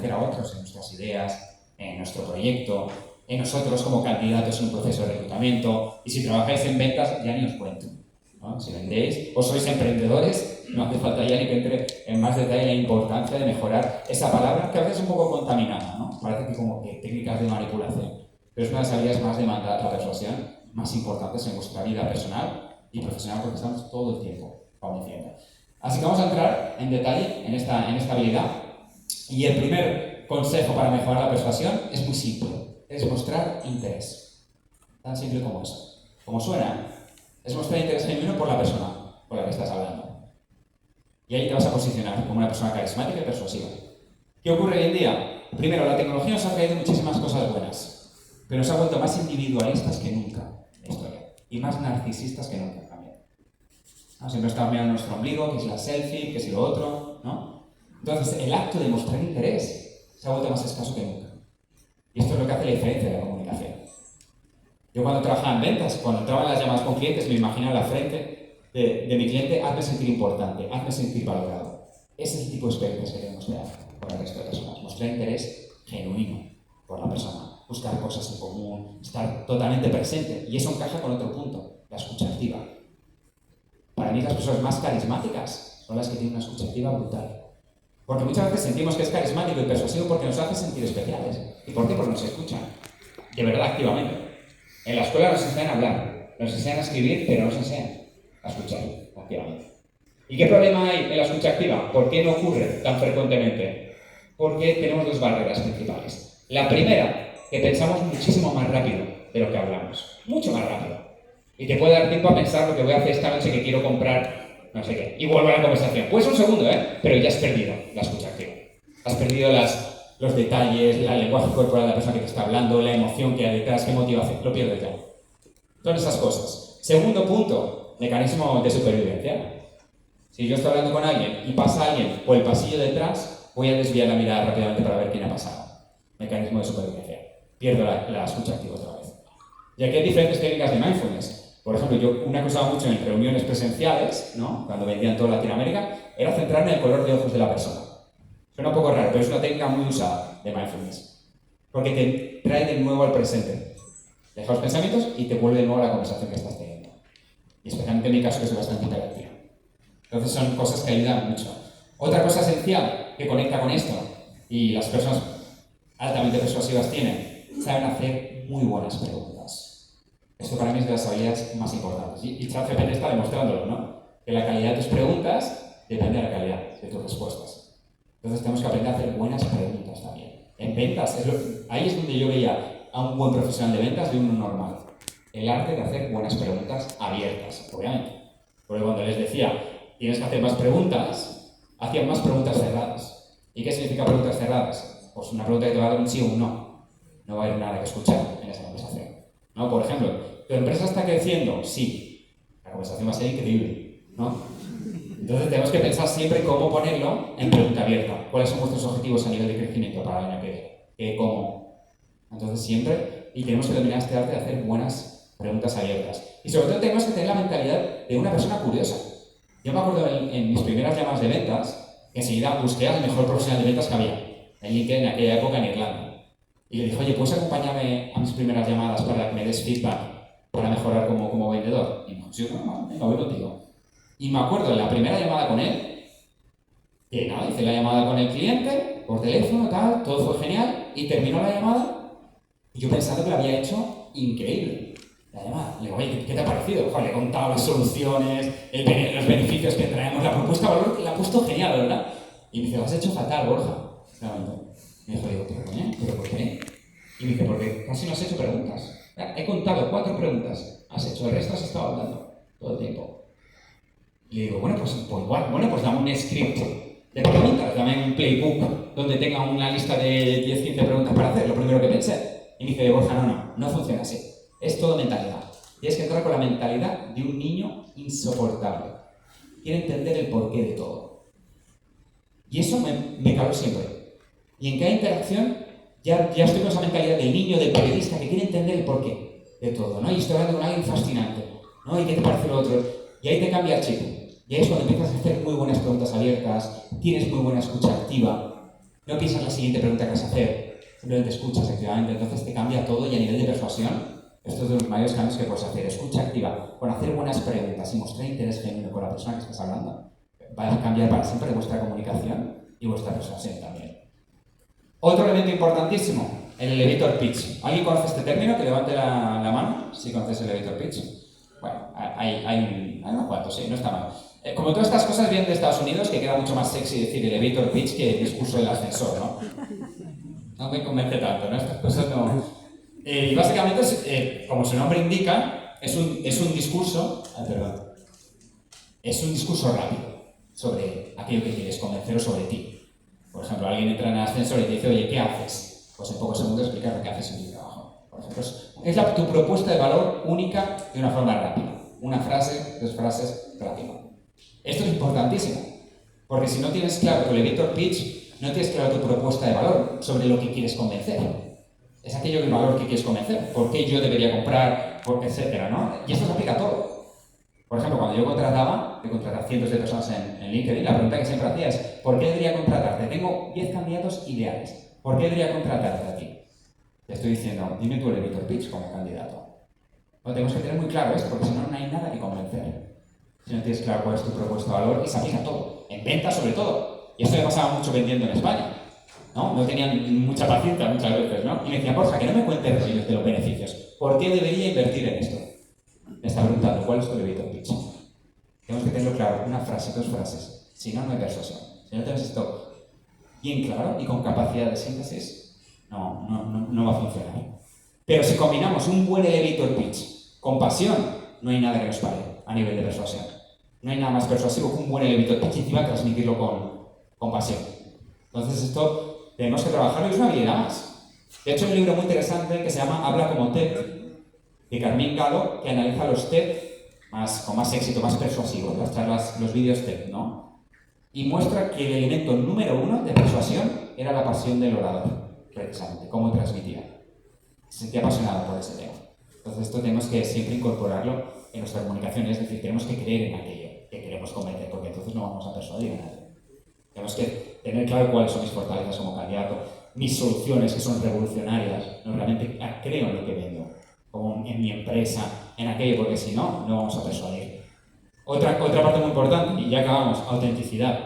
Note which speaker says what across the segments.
Speaker 1: convencer a otros en nuestras ideas, en nuestro proyecto, en nosotros como candidatos en un proceso de reclutamiento. Y si trabajáis en ventas, ya ni os cuento, ¿no? Si vendéis o sois emprendedores, no hace falta ya ni que entre en más detalle la importancia de mejorar esa palabra, que a veces es un poco contaminada, ¿no? Parece que como que técnicas de manipulación. Pero es una de las habilidades más demandadas, la persuasión, más importantes en vuestra vida personal y profesional, porque estamos todo el tiempo convenciendo. Así que vamos a entrar en detalle en esta habilidad. Y el primer consejo para mejorar la persuasión es muy simple. Es mostrar interés. Tan simple como eso. Como suena, es mostrar interés genuino por la persona con la que estás hablando. Y ahí te vas a posicionar como una persona carismática y persuasiva. ¿Qué ocurre hoy en día? Primero, la tecnología nos ha traído muchísimas cosas buenas, pero nos ha vuelto más individualistas que nunca en la historia. Y más narcisistas que nunca también. ¿No? Siempre estamos mirando nuestro ombligo, que es la selfie, que es lo otro, ¿no? Entonces, el acto de mostrar interés se ha vuelto más escaso que nunca. Y esto es lo que hace la diferencia de la comunicación. Yo cuando trabajaba en ventas, cuando entraba en las llamadas con clientes, me imaginaba la frente de mi cliente: hazme sentir importante, hazme sentir valorado. Ese es el tipo de experiencia que queremos crear con el resto de personas. Mostrar interés genuino por la persona, buscar cosas en común, estar totalmente presente. Y eso encaja con otro punto, la escucha activa. Para mí las personas más carismáticas son las que tienen una escucha activa brutal. Porque muchas veces sentimos que es carismático y persuasivo porque nos hace sentir especiales. ¿Y por qué? Porque nos escuchan. De verdad, activamente. En la escuela nos enseñan a hablar, nos enseñan a escribir, pero nos enseñan a escuchar activamente. ¿Y qué problema hay en la escucha activa? ¿Por qué no ocurre tan frecuentemente? Porque tenemos dos barreras principales. La primera, que pensamos muchísimo más rápido de lo que hablamos. Mucho más rápido. Y te puede dar tiempo a pensar lo que voy a hacer esta noche, que quiero comprar no sé qué. Y vuelvo a la conversación. Pues un segundo, pero ya has perdido la escucha activa. Has perdido los detalles, el lenguaje corporal de la persona que te está hablando, la emoción que hay detrás, qué motivación. Lo pierdes ya. Todas esas cosas. Segundo punto, mecanismo de supervivencia. Si yo estoy hablando con alguien y pasa alguien por el pasillo detrás, voy a desviar la mirada rápidamente para ver quién ha pasado. Mecanismo de supervivencia. Pierdo la escucha activa otra vez. Y aquí hay diferentes técnicas de mindfulness. Por ejemplo, yo una que usaba mucho en reuniones presenciales, ¿no? Cuando vendía en toda Latinoamérica, era centrarme en el color de ojos de la persona. Suena un poco raro, pero es una técnica muy usada de mindfulness. Porque te trae de nuevo al presente. Deja los pensamientos y te vuelve de nuevo a la conversación que estás teniendo. Y especialmente en mi caso, que soy bastante hiperactivo. Entonces son cosas que ayudan mucho. Otra cosa esencial que conecta con esto, y las personas altamente persuasivas tienen, saben hacer muy buenas preguntas. Esto para mí es de las habilidades más importantes. Y ChatGPT está demostrándolo, ¿no? Que la calidad de tus preguntas depende de la calidad de tus respuestas. Entonces tenemos que aprender a hacer buenas preguntas también. En ventas, ahí es donde yo veía a un buen profesional de ventas de uno normal. El arte de hacer buenas preguntas abiertas, obviamente. Porque cuando les decía, tienes que hacer más preguntas, hacían más preguntas cerradas. ¿Y qué significa preguntas cerradas? Pues una pregunta que te va a dar un sí o un no. No va a haber nada que escuchar en esa conversación. ¿No? Por ejemplo, ¿tu empresa está creciendo? Sí. La conversación va a ser increíble, ¿no? Entonces tenemos que pensar siempre cómo ponerlo en pregunta abierta. ¿Cuáles son vuestros objetivos a nivel de crecimiento para el año que viene? ¿Cómo? Entonces siempre, y tenemos que dominar este arte de hacer buenas preguntas abiertas. Y sobre todo tenemos que tener la mentalidad de una persona curiosa. Yo me acuerdo en mis primeras llamadas de ventas, enseguida busqué al mejor profesional de ventas que había en LinkedIn en aquella época en Irlanda. Y le dije, oye, ¿puedes acompañarme a mis primeras llamadas para que me des feedback para mejorar como vendedor? Y me dijo, sí, no, venga, voy contigo. Y me acuerdo de la primera llamada con él, que nada, hice la llamada con el cliente, por teléfono, tal, todo fue genial, y terminó la llamada, y yo pensando que lo había hecho increíble. La llamada. Le digo, oye, ¿qué te ha parecido? Joder, le he contado las soluciones, los beneficios que traemos, la propuesta de valor, la ha puesto genial, ¿verdad? Y me dice, lo has hecho fatal, Borja. Me dijo, ¿pero por qué? Y me dice, porque casi no has hecho preguntas. He contado 4 preguntas, has hecho, el resto has estado hablando todo el tiempo. Y le digo, bueno, pues igual, pues dame un script de preguntas, dame un playbook donde tenga una lista de 10-15 preguntas para hacer, lo primero que pensé. Y me dice, Borja, no funciona así. Es todo mentalidad. Tienes que entrar con la mentalidad de un niño insoportable. Quiere entender el porqué de todo. Y eso me caló siempre. Y en cada interacción ya estoy con esa mentalidad del niño, del periodista, que quiere entender el porqué de todo, ¿no? Y estoy hablando con alguien fascinante, ¿no? ¿Y qué te parece lo otro? Y ahí te cambia el chip. Y ahí es cuando empiezas a hacer muy buenas preguntas abiertas, tienes muy buena escucha activa, No piensas la siguiente pregunta que vas a hacer, simplemente escuchas activamente, entonces te cambia todo y a nivel de persuasión, esto es de los mayores cambios que puedes hacer. Escucha activa, con hacer buenas preguntas y mostrar interés genuino con la persona que estás hablando, va a cambiar para siempre vuestra comunicación y vuestra persuasión también. Otro elemento importantísimo, el elevator pitch. ¿Alguien conoce este término? Que levante la mano si conoces el elevator pitch. Bueno, hay unos cuantos, sí, no está mal. Como todas estas cosas vienen de Estados Unidos, que queda mucho más sexy decir elevator pitch que el discurso del ascensor, ¿no? No me convence tanto, ¿no? Estas cosas no... y básicamente, como su nombre indica, es un discurso... perdón. Es un discurso rápido sobre aquello que quieres convencer o sobre ti. Por ejemplo, alguien entra en el ascensor y te dice, oye, ¿qué haces? Pues en pocos segundos explicar lo que haces en tu trabajo. Por ejemplo, es tu propuesta de valor única de una forma rápida. Una frase, 2 frases, rápido. Esto es importantísimo, porque si no tienes claro tu elevator pitch, no tienes claro tu propuesta de valor sobre lo que quieres convencer. Es aquello del valor que quieres convencer, por qué yo debería comprar, etcétera, ¿no? Y esto se aplica a todo. Por ejemplo, cuando yo contrataba cientos de personas en LinkedIn, la pregunta que siempre hacía es ¿por qué debería contratarte? Tengo 10 candidatos ideales. ¿Por qué debería contratarte a ti? Te estoy diciendo, dime tu elevator pitch como candidato. Bueno, tenemos que tener muy claro esto, porque si no, no hay nada que convencer. Si no tienes claro cuál es tu propuesta de valor, y se aplica a todo. En ventas, sobre todo. Y esto me pasaba mucho vendiendo en España. No tenían mucha paciencia muchas veces, ¿no? Y me decía, Borja, que no me cuentes rollos de los beneficios. ¿Por qué debería invertir en esto? Me está preguntando, ¿cuál es tu elevator pitch? Tenemos que tenerlo claro, una frase, 2 frases. Si no, no hay persuasión. Si no tenemos esto bien claro y con capacidad de síntesis, no va a funcionar. Pero si combinamos un buen elevator pitch con pasión, no hay nada que nos pare a nivel de persuasión. No hay nada más persuasivo que un buen elevator pitch y encima transmitirlo con pasión. Entonces esto tenemos que trabajarlo y es una habilidad más. De hecho, hay un libro muy interesante que se llama Habla como TED, de Carmín Galo, que analiza los TED con más éxito, más persuasivos, las charlas, los vídeos TED, ¿no? Y muestra que el elemento número 1 de persuasión era la pasión del orador, precisamente, cómo transmitía. Se sentía apasionado por ese tema. Entonces esto tenemos que siempre incorporarlo en nuestra comunicación, es decir, tenemos que creer en aquello que queremos convencer, porque entonces no vamos a persuadir a nadie. Tenemos que tener claro cuáles son mis fortalezas como candidato, mis soluciones que son revolucionarias, no realmente creo en lo que vendo, como en mi empresa, en aquello, porque si no, no vamos a persuadir. Otra parte muy importante, y ya acabamos, autenticidad.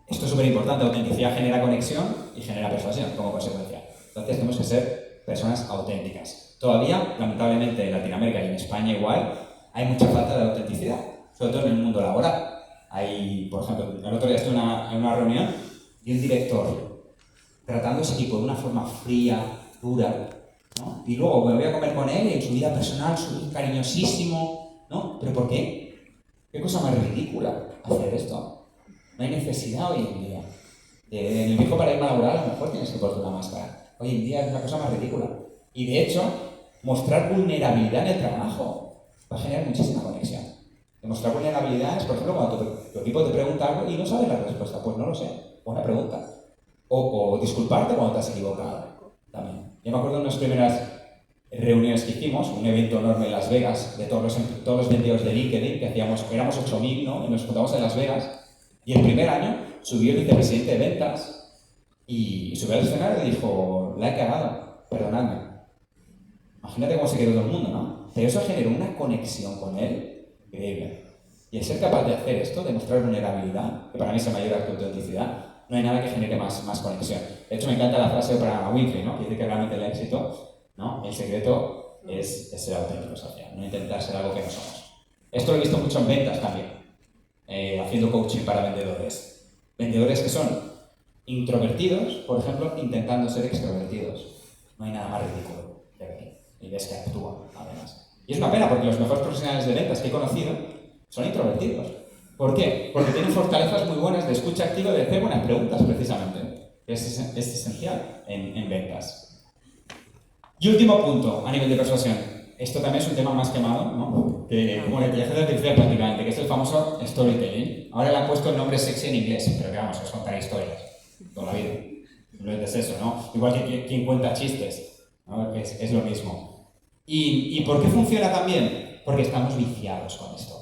Speaker 1: Esto es súper importante, autenticidad genera conexión y genera persuasión como consecuencia. Entonces tenemos que ser personas auténticas. Todavía, lamentablemente, en Latinoamérica y en España igual, hay mucha falta de autenticidad, sobre todo en el mundo laboral. Por ejemplo, el otro día estuve en una reunión y un director tratando a ese equipo de una forma fría, dura, ¿no? Y luego me voy a comer con él y en su vida personal, cariñosísimo, ¿no? ¿Pero por qué? ¿Qué cosa más ridícula hacer esto? No hay necesidad hoy en día. En el viejo paradigma laboral a lo mejor tienes que ponerte una máscara. Hoy en día es una cosa más ridícula. Y de hecho, mostrar vulnerabilidad en el trabajo va a generar muchísima conexión. Demostrar vulnerabilidad es, por ejemplo, cuando tu equipo te pregunta algo y no sabes la respuesta. Pues no lo sé. Buena pregunta. O disculparte cuando te has equivocado. También. Yo me acuerdo de unas primeras reuniones que hicimos, un evento enorme en Las Vegas, de todos los vendedores de LinkedIn, que hacíamos, éramos 8.000, ¿no? Y nos juntamos en Las Vegas. Y el primer año subió el vicepresidente de ventas y subió al escenario y dijo, la he cagado, perdonadme. Imagínate cómo se quedó todo el mundo, ¿no? Pero eso generó una conexión con él increíble. Y el ser capaz de hacer esto, de mostrar vulnerabilidad, que para mí es el mayor acto de autenticidad, no hay nada que genere más conexión. De hecho, me encanta la frase de Oprah Winfrey, ¿no? Que dice que realmente el éxito, ¿no? El secreto es ser auténticos, no intentar ser algo que no somos. Esto lo he visto mucho en ventas también, haciendo coaching para vendedores. Vendedores que son introvertidos, por ejemplo, intentando ser extrovertidos. No hay nada más ridículo de ver. Y ves que actúan, además. Y es una pena porque los mejores profesionales de ventas que he conocido son introvertidos. ¿Por qué? Porque tienen fortalezas muy buenas de escucha activa y de hacer buenas preguntas, precisamente. Es esencial en ventas. Y último punto, a nivel de persuasión. Esto también es un tema más quemado, ¿no? Como la inteligencia artificial prácticamente, que es el famoso storytelling. Ahora le han puesto el nombre sexy en inglés, pero que vamos, es contar historias. Toda la vida. Simplemente es eso, ¿no? Igual que quien cuenta chistes, ¿no? Es lo mismo. ¿Y por qué funciona tan bien? Porque estamos viciados con esto.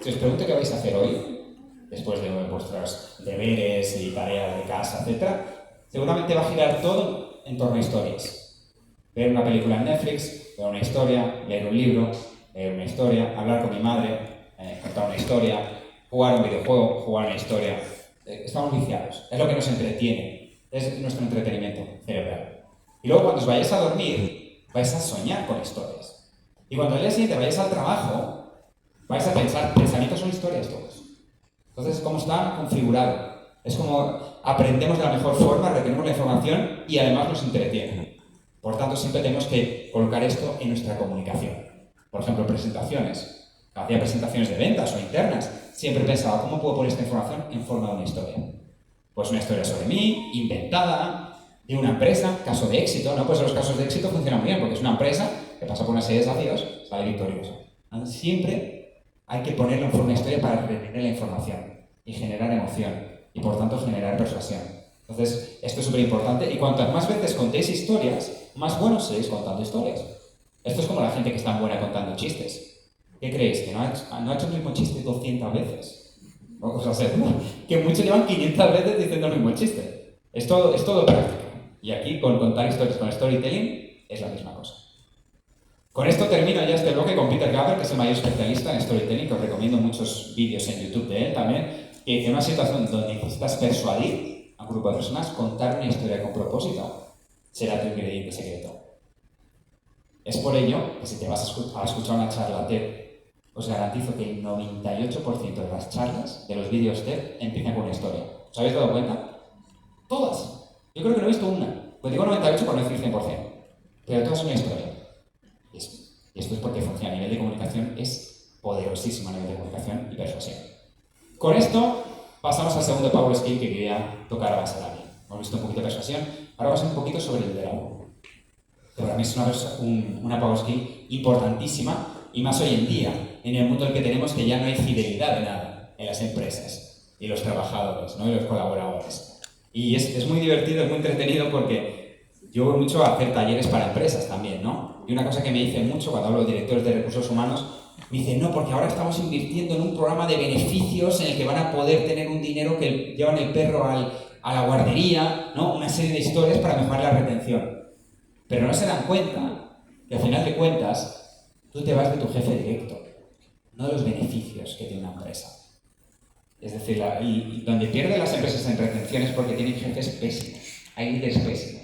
Speaker 1: Si os pregunto qué vais a hacer hoy, después de vuestros deberes y tareas de casa, etc., seguramente va a girar todo en torno a historias. Ver una película en Netflix, ver una historia, leer un libro, leer una historia, hablar con mi madre, contar una historia, jugar un videojuego, jugar una historia. Estamos viciados, es lo que nos entretiene, es nuestro entretenimiento cerebral. Y luego cuando os vayáis a dormir, vais a soñar con historias. Y cuando al día siguiente vayáis al trabajo, vais a pensar, pensamientos son historias todos. Entonces, ¿cómo está configurado? Es como aprendemos de la mejor forma, retenemos la información y además nos entretiene. Por tanto, siempre tenemos que colocar esto en nuestra comunicación. Por ejemplo, presentaciones. Hacía presentaciones de ventas o internas. Siempre pensaba, ¿cómo puedo poner esta información en forma de una historia? Pues una historia sobre mí, inventada, de una empresa, caso de éxito, ¿no? Pues los casos de éxito funcionan muy bien, porque es una empresa que pasa por una serie de desafíos, sale victoriosa. Siempre hay que ponerlo en forma de historia para retener la información y generar emoción, y por tanto generar persuasión. Entonces, esto es súper importante, y cuantas más veces contéis historias, más buenos seréis contando historias. Esto es como la gente que es tan buena contando chistes. ¿Qué creéis? ¿Que no ha hecho el mismo chiste 200 veces? O sea, que muchos llevan 500 veces diciendo el mismo chiste. Es todo práctica. Y aquí, con contar historias, con storytelling, es la misma cosa. Con esto termino ya este bloque con Peter Gaber, que es el mayor especialista en storytelling, que os recomiendo muchos vídeos en YouTube de él también, que dice una situación donde necesitas persuadir a un grupo de personas, contar una historia con propósito, será tu ingrediente secreto. Es por ello que si te vas a escuchar una charla TED, os garantizo que el 98% de las charlas, de los vídeos TED, empiezan con una historia. ¿Os habéis dado cuenta? Todas. Yo creo que no he visto una. Pues digo 98 por no decir 100%. Pero todas son una historia. Y esto es porque funciona a nivel de comunicación, es poderosísimo a nivel de comunicación y persuasión. Con esto pasamos al segundo power skill que quería tocar a base de aquí. Hemos visto un poquito de persuasión, ahora vamos a ver un poquito sobre el liderazgo. Que para mí es una power skill importantísima, y más hoy en día, en el mundo en el que tenemos que ya no hay fidelidad de nada en las empresas, y los trabajadores, ¿no? Y los colaboradores. Y es muy divertido, es muy entretenido porque yo voy mucho a hacer talleres para empresas también, ¿no? Y una cosa que me dicen mucho cuando hablo de directores de recursos humanos, me dicen, no, porque ahora estamos invirtiendo en un programa de beneficios en el que van a poder tener un dinero que llevan el perro a la guardería, ¿no? Una serie de historias para mejorar la retención. Pero no se dan cuenta que al final de cuentas tú te vas de tu jefe directo, no de los beneficios que tiene una empresa. Es decir, donde pierden las empresas en retención es porque tienen jefes pésimos, hay líderes pésimos,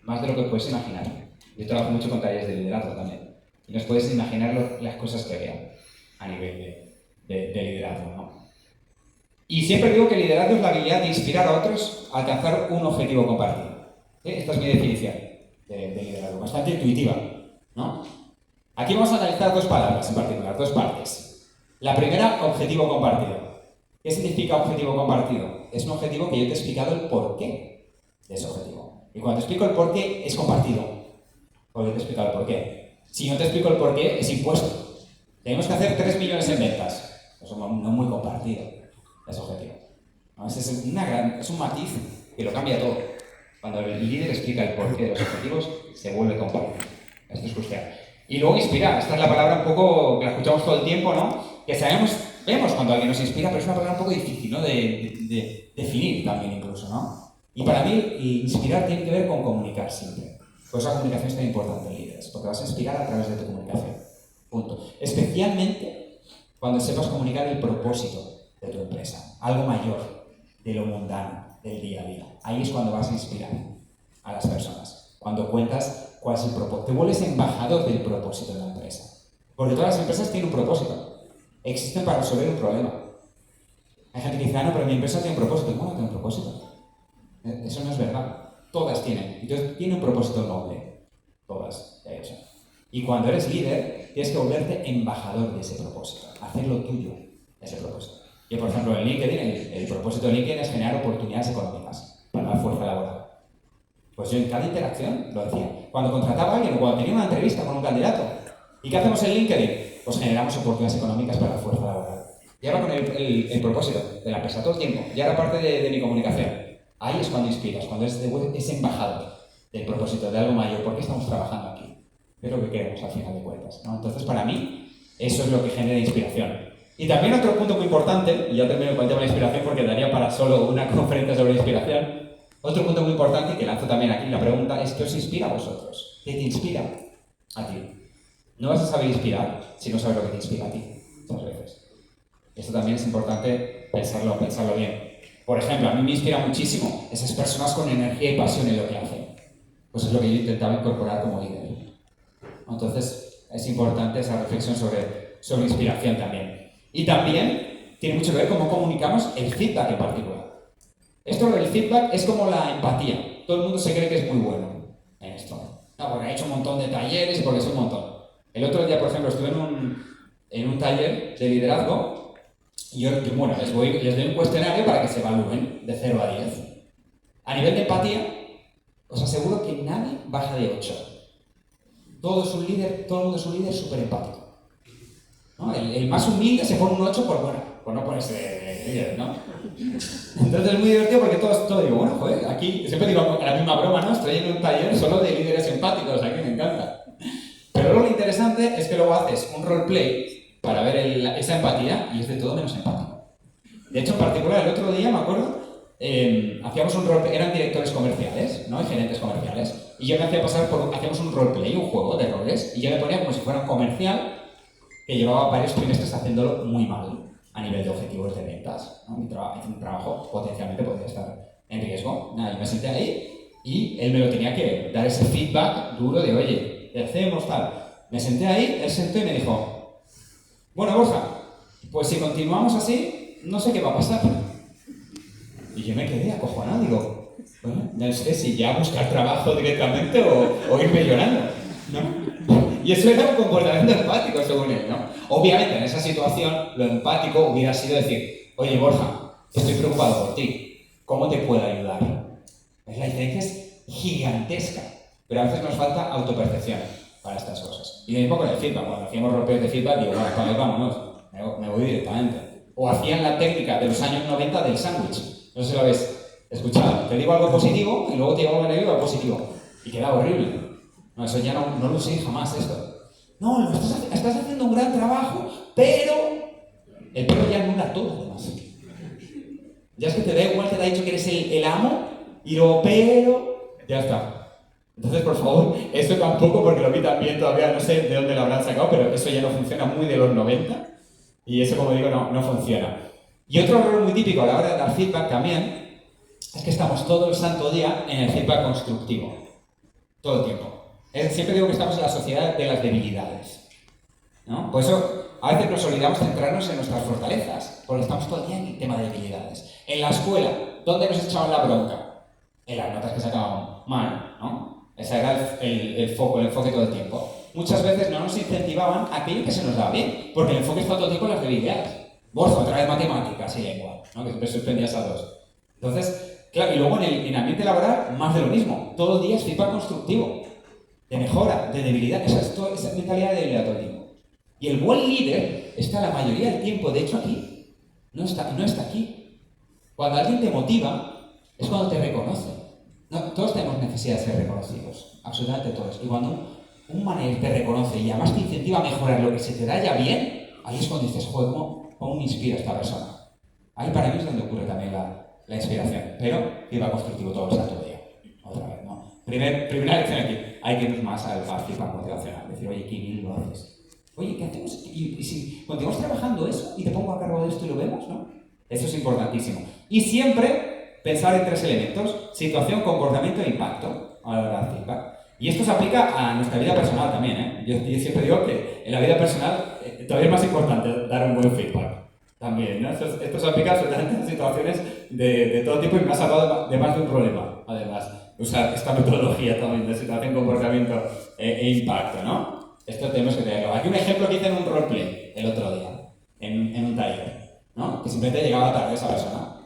Speaker 1: más de lo que puedes imaginar. Yo trabajo mucho con talleres de liderazgo también, y no os podéis imaginar las cosas que veo a nivel de liderazgo, ¿no? Y siempre digo que el liderazgo es la habilidad de inspirar a otros a alcanzar un objetivo compartido. ¿Sí? Esta es mi definición de liderazgo, bastante intuitiva, ¿no? Aquí vamos a analizar dos palabras en particular, dos partes. La primera, objetivo compartido. ¿Qué significa objetivo compartido? Es un objetivo que yo te he explicado el porqué de ese objetivo. Y cuando te explico el porqué, es compartido. Porque te he explicado el porqué. Si no te explico el porqué, es impuesto. Tenemos que hacer 3 millones en ventas. Eso no muy compartido, ese objetivo. ¿No? Es un matiz que lo cambia todo. Cuando el líder explica el porqué de los objetivos, se vuelve compartido. Esto es crucial. Y luego inspirar. Esta es la palabra un poco que la escuchamos todo el tiempo, ¿no? Que vemos cuando alguien nos inspira, pero es una palabra un poco difícil, ¿no? De definir también incluso, ¿no? Y para mí, inspirar tiene que ver con comunicar siempre. Por eso la comunicación es tan importante en líderes, porque vas a inspirar a través de tu comunicación. Punto. Especialmente cuando sepas comunicar el propósito de tu empresa, algo mayor de lo mundano, del día a día. Ahí es cuando vas a inspirar a las personas. Cuando cuentas cuál es el propósito. Te vuelves embajador del propósito de la empresa. Porque todas las empresas tienen un propósito. Existen para resolver un problema. Hay gente que dice, no, pero mi empresa tiene un propósito. ¿Cómo no tiene un propósito? Eso no es verdad. Todas tienen. Entonces, tiene un propósito noble. Todas, de hecho. Y cuando eres líder, tienes que volverte embajador de ese propósito. Hacerlo tuyo, ese propósito. Yo, por ejemplo, en LinkedIn, el propósito de LinkedIn es generar oportunidades económicas para la fuerza laboral. Pues yo en cada interacción lo decía. Cuando contrataba a alguien o cuando tenía una entrevista con un candidato. ¿Y qué hacemos en LinkedIn? Pues generamos oportunidades económicas para la fuerza laboral. Y ahora con el propósito de la empresa todo el tiempo. Y ahora parte de mi comunicación. Ahí es cuando inspiras, cuando es embajador del propósito, de algo mayor. ¿Por qué estamos trabajando aquí? Es lo que queremos al final de cuentas, ¿no? Entonces, para mí, eso es lo que genera inspiración. Y también otro punto muy importante, y ya termino con el tema de la inspiración porque daría para solo una conferencia sobre inspiración. Otro punto muy importante, que lanzo también aquí la pregunta, es ¿qué os inspira a vosotros? ¿Qué te inspira a ti? No vas a saber inspirar si no sabes lo que te inspira a ti, muchas veces. Esto también es importante pensarlo bien. Por ejemplo, a mí me inspira muchísimo esas personas con energía y pasión en lo que hacen. Pues es lo que yo intentaba incorporar como líder. Entonces, es importante esa reflexión sobre inspiración también. Y también tiene mucho que ver cómo comunicamos el feedback en particular. Esto del feedback es como la empatía. Todo el mundo se cree que es muy bueno en esto. No, porque he hecho un montón de talleres y porque es un montón. El otro día, por ejemplo, estuve en un taller de liderazgo y yo les doy un cuestionario para que se evalúen de 0 a 10. A nivel de empatía, os aseguro que nadie baja de 8. Todo el mundo es un líder súper empático. ¿No? El más humilde se pone un 8 por no ponerse líder, ¿no? Entonces es muy divertido porque todo digo, bueno, joder, aquí siempre digo la misma broma, ¿no? Estoy en un taller solo de líderes empáticos, aquí me encanta. Pero luego lo interesante es que luego haces un roleplay para ver esa empatía y es de todo menos empático. De hecho, en particular, el otro día, me acuerdo, hacíamos un roleplay, eran directores comerciales, ¿no? Y gerentes comerciales. Y yo me hacía pasar hacíamos un roleplay, un juego de roles, y yo me ponía como si fuera un comercial que llevaba varios trimestres haciéndolo muy mal a nivel de objetivos de ventas, ¿no? Mi trabajo potencialmente podría estar en riesgo. Nada, yo me senté ahí y él me lo tenía que dar ese feedback duro de, oye, ¿qué hacemos tal? Me senté ahí, él sentó y me dijo, bueno, Borja, pues si continuamos así, no sé qué va a pasar. Y yo me quedé acojonado, digo, bueno, no sé si ya buscar trabajo directamente o irme llorando, ¿no? Y eso era un comportamiento empático, según él, ¿no? Obviamente, en esa situación, lo empático hubiera sido decir, oye, Borja, estoy preocupado por ti, ¿cómo te puedo ayudar? La diferencia es gigantesca, pero a veces nos falta autopercepción para estas cosas. Y lo mismo con el feedback, cuando hacíamos roleplays de feedback, digo, bueno, vámonos, me voy directamente. O hacían la técnica de los años 90 del sándwich, no sé si lo habéis escuchado. Te digo algo positivo y luego te digo algo negativo y positivo. Y queda horrible. No, eso ya no lo usé jamás esto. No, estás haciendo un gran trabajo, pero el pero ya anula todo además. Ya es que te da igual, te ha dicho que eres el amo, y luego pero, ya está. Entonces, por favor, eso tampoco, porque lo vi también todavía, no sé de dónde lo habrán sacado, pero eso ya no funciona, muy de los 90, y eso, como digo, no funciona. Y otro error muy típico a la hora de dar feedback también, es que estamos todo el santo día en el feedback constructivo. Todo el tiempo. Siempre digo que estamos en la sociedad de las debilidades, ¿no? Por eso a veces nos olvidamos centrarnos en nuestras fortalezas, porque estamos todo el día en el tema de debilidades. En la escuela, ¿dónde nos echaban la bronca? En las notas que sacábamos mal, ¿no? Ese era el enfoque todo el tiempo. Muchas veces no nos incentivaban aquello que se nos daba bien, porque el enfoque está todo el tiempo en las debilidades. Borja, otra vez matemáticas y lengua, ¿no? Que siempre suspendías a dos. Entonces, claro, y luego en el ambiente laboral, más de lo mismo. Todo el día es feedback constructivo, de mejora, de debilidad. Esa mentalidad de debilidad todo el tiempo. Y el buen líder está la mayoría del tiempo, de hecho, aquí. No está aquí. Cuando alguien te motiva, es cuando te reconoce. No, todos tenemos necesidad de ser reconocidos, absolutamente todos. Y cuando un manager te reconoce y además te incentiva a mejorar lo que se te da ya bien, ahí es cuando dices, joder, ¿cómo me inspira esta persona? Ahí para mí es donde ocurre también la inspiración, pero iba constructivo todo el santo día. Otra vez, ¿no? Primera lección aquí, hay que ir más al feedback motivacional. Decir, oye, qué bien lo haces. Oye, ¿qué hacemos? Y si continuamos trabajando eso y te pongo a cargo de esto y lo vemos, ¿no? Eso es importantísimo. Y siempre pensar en 3 elementos: situación, comportamiento e impacto a la hora de dar feedback. Y esto se aplica a nuestra vida personal también, ¿eh? Yo siempre digo que en la vida personal todavía es más importante dar un buen feedback. También, ¿no? Esto se aplica absolutamente a situaciones de todo tipo y me ha salvado de más de un problema, además. Usar esta metodología también de situación, comportamiento e impacto, ¿no? Esto tenemos que tenerlo. Aquí un ejemplo que hice en un roleplay el otro día, en un taller, ¿no? Que simplemente llegaba tarde esa persona.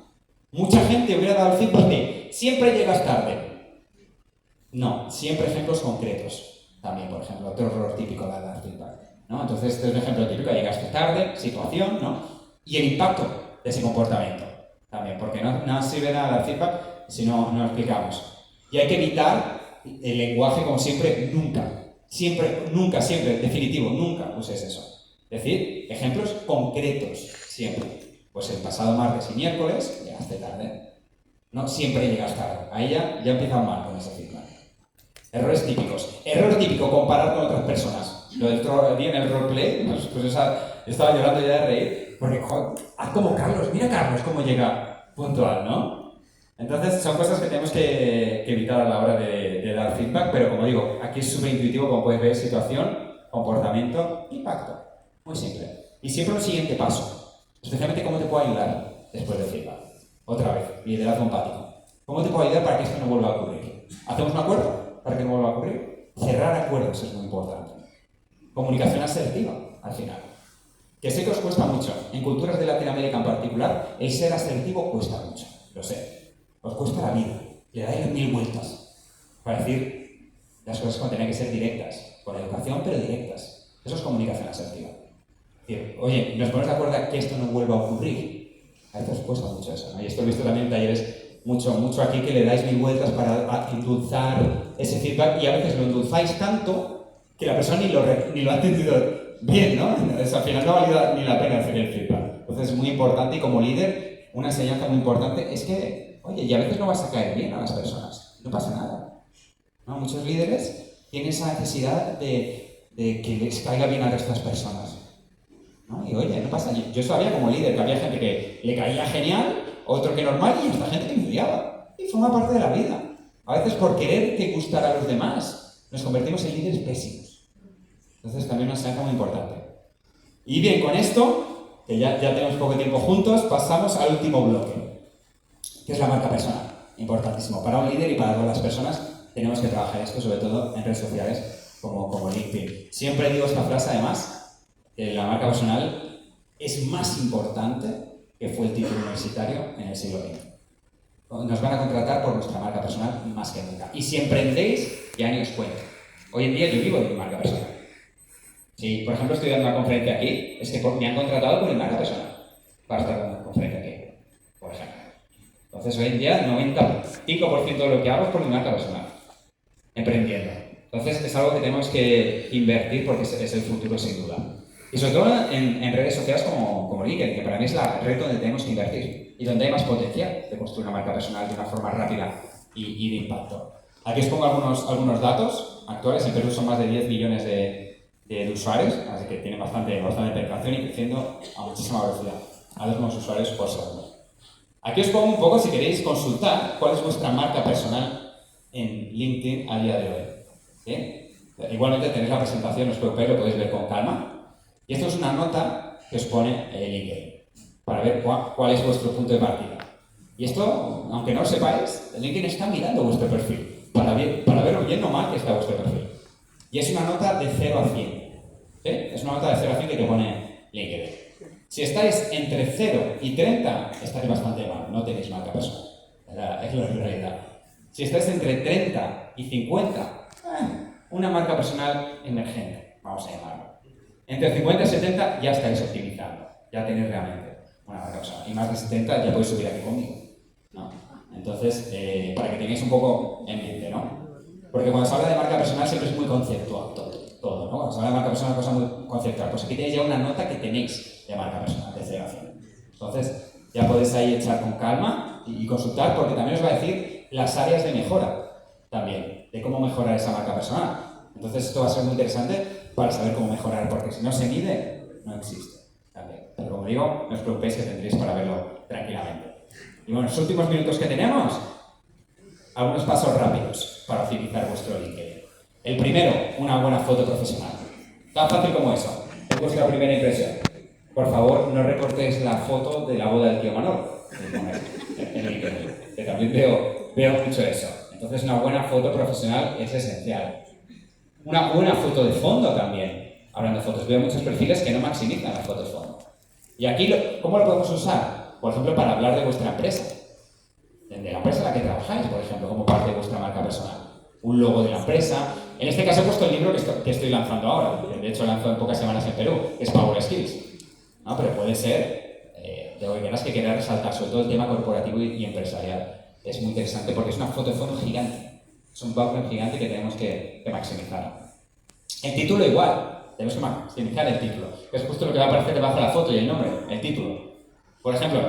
Speaker 1: Mucha gente hubiera dado el feedback de siempre llegas tarde. No, siempre ejemplos concretos. También, por ejemplo, otro error típico de dar feedback, ¿no? Entonces, este es un ejemplo típico: llegaste tarde, situación, ¿no? Y el impacto de ese comportamiento también, porque no sirve nada dar feedback si no lo explicamos. Y hay que evitar el lenguaje, como siempre, nunca. Siempre, nunca, siempre, definitivo, nunca uses eso. Es decir, ejemplos concretos, siempre. Pues el pasado martes y miércoles llegaste tarde. No siempre llegas tarde. Ahí ya empiezan mal con ese feedback. Errores típicos. Error típico, comparar con otras personas. Lo del día en el roleplay, pues estaba llorando ya de reír. Porque, joder, haz como Carlos. Mira Carlos cómo llega puntual, ¿no? Entonces, son cosas que tenemos que evitar a la hora de dar feedback. Pero, como digo, aquí es súper intuitivo, como puedes ver, situación, comportamiento, impacto. Muy simple. Y siempre un siguiente paso. Especialmente cómo te puedo ayudar después del feedback. Otra vez, liderazgo empático. ¿Cómo te puedo ayudar para que esto no vuelva a ocurrir? ¿Hacemos un acuerdo para que no vuelva a ocurrir? Cerrar acuerdos es muy importante. Comunicación asertiva, al final. Que sé que os cuesta mucho. En culturas de Latinoamérica en particular, el ser asertivo cuesta mucho. Lo sé. Os cuesta la vida. Le dais 1000 vueltas para decir las cosas como tenían que ser directas. Con educación, pero directas. Eso es comunicación asertiva. Es decir, oye, nos ponemos de acuerdo a que esto no vuelva a ocurrir. A veces os cuesta mucho eso, ¿no? Y esto lo he visto también en talleres mucho aquí, que le dais 1000 vueltas para endulzar ese feedback y a veces lo endulzáis tanto que la persona ni lo ha entendido bien, ¿no? Entonces, al final no vale ni la pena hacer el feedback. Entonces es muy importante y como líder, una enseñanza muy importante es que, oye, y a veces no vas a caer bien a las personas, no pasa nada, ¿no? Muchos líderes tienen esa necesidad de que les caiga bien a estas personas, ¿no? Y oye, no pasa. Yo sabía como líder que había gente que le caía genial, otro que normal y hasta gente que me odiaba. Y forma parte de la vida. A veces por querer que gustar a los demás nos convertimos en líderes pésimos. Entonces también una enseñanza muy importante. Y bien, con esto, que ya tenemos poco tiempo juntos, pasamos al último bloque, que es la marca personal. Importantísimo. Para un líder y para todas las personas tenemos que trabajar esto, sobre todo en redes sociales como LinkedIn. Siempre digo esta frase, además, que la marca personal es más importante que fue el título universitario en el siglo XX. Nos van a contratar por nuestra marca personal más que nunca. Y si emprendéis, ya ni os cuento. Hoy en día yo vivo de mi marca personal. Si, por ejemplo, estoy dando una conferencia aquí, es que me han contratado por mi marca personal para estar dando una conferencia aquí, por ejemplo. Entonces, hoy en día, 95% de lo que hago es por mi marca personal, emprendiendo. Entonces, es algo que tenemos que invertir porque es el futuro, sin duda. Y sobre todo en redes sociales como LinkedIn, que para mí es la red donde tenemos que invertir y donde hay más potencial de construir una marca personal de una forma rápida y de impacto. Aquí os pongo algunos datos actuales. En Perú son más de 10 millones de usuarios, así que tiene bastante penetración y creciendo a muchísima velocidad, a 2 nuevos usuarios por segundo. Aquí os pongo un poco, si queréis consultar, cuál es vuestra marca personal en LinkedIn a día de hoy. ¿Sí? Igualmente tenéis la presentación, no os preocupéis, lo podéis ver con calma. Y esto es una nota que os pone LinkedIn, para ver cuál es vuestro punto de partida. Y esto, aunque no lo sepáis, LinkedIn está mirando vuestro perfil, para ver bien o mal que está vuestro perfil. Y es una nota de 0 a 100. ¿Sí? Es una nota de 0 a 100 que te pone LinkedIn. Si estáis entre 0 y 30, estáis bastante mal, no tenéis marca personal. Es la realidad. Si estáis entre 30 y 50, una marca personal emergente, vamos a llamarlo. Entre 50 y 70 ya estáis optimizando, ya tenéis realmente una marca personal. Y más de 70 ya podéis subir aquí conmigo, ¿no? Entonces, para que tengáis un poco en mente, ¿no? Porque cuando se habla de marca personal siempre es muy conceptual todo, ¿no? Cuando se habla de marca personal es una cosa muy conceptual. Pues aquí tenéis ya una nota que tenéis de marca personal, de 0 a 100. Entonces, ya podéis ahí echar con calma y consultar, porque también os va a decir las áreas de mejora también, de cómo mejorar esa marca personal. Entonces, esto va a ser muy interesante para saber cómo mejorar, porque si no se mide, no existe también. Pero como digo, no os preocupéis que tendréis para verlo tranquilamente. Y bueno, los últimos minutos que tenemos, algunos pasos rápidos para optimizar vuestro LinkedIn. El primero, una buena foto profesional. Tan fácil como eso. Es vuestra primera impresión. Por favor, no recortéis la foto de la boda del tío Manolo en LinkedIn, que también veo mucho eso. Entonces, una buena foto profesional es esencial. Una buena foto de fondo también. Hablando de fotos, veo muchos perfiles que no maximizan las fotos de fondo. Y aquí, ¿cómo lo podemos usar? Por ejemplo, para hablar de vuestra empresa. De la empresa en la que trabajáis, por ejemplo, como parte de vuestra marca personal. Un logo de la empresa. En este caso he puesto el libro que estoy lanzando ahora, que de hecho lanzo en pocas semanas en Perú, que es Power Skills. ¿No? Pero puede ser de lo que quieras resaltar, sobre todo el tema corporativo y empresarial. Es muy interesante porque es una foto de fondo gigante. Es un background gigante que tenemos que maximizar. El título igual. tenemos que maximizar el título, que es justo lo que va a aparecer debajo de la foto y el nombre, el título. Por ejemplo,